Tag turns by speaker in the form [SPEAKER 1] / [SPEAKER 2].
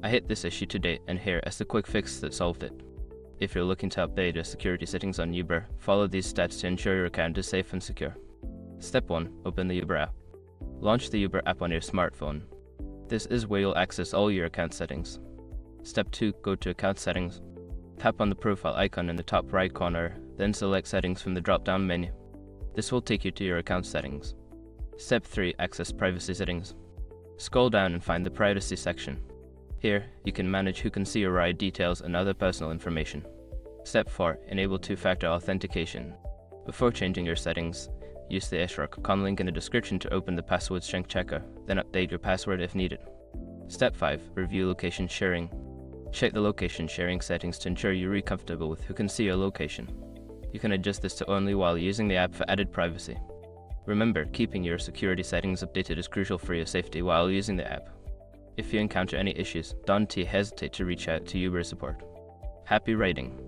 [SPEAKER 1] I hit this issue today and here as the quick fix that solved it. If you're looking to update your security settings on Uber, follow these steps to ensure your account is safe and secure. Step 1. Open the Uber app. Launch the Uber app on your smartphone. This is where you'll access all your account settings. Step 2. Go to Account Settings. Tap on the profile icon in the top right corner, then select Settings from the drop-down menu. This will take you to your account settings. Step 3. Access Privacy Settings. Scroll down and find the Privacy section. Here, you can manage who can see your ride details and other personal information. Step 4. Enable two-factor authentication. Before changing your settings, use the Eshrock.com link in the description to open the password strength checker, then update your password if needed. Step 5. Review location sharing. Check the location sharing settings to ensure you're comfortable with who can see your location. You can adjust this to only while using the app for added privacy. Remember, keeping your security settings updated is crucial for your safety while using the app. If you encounter any issues, don't hesitate to reach out to Uber support. Happy riding!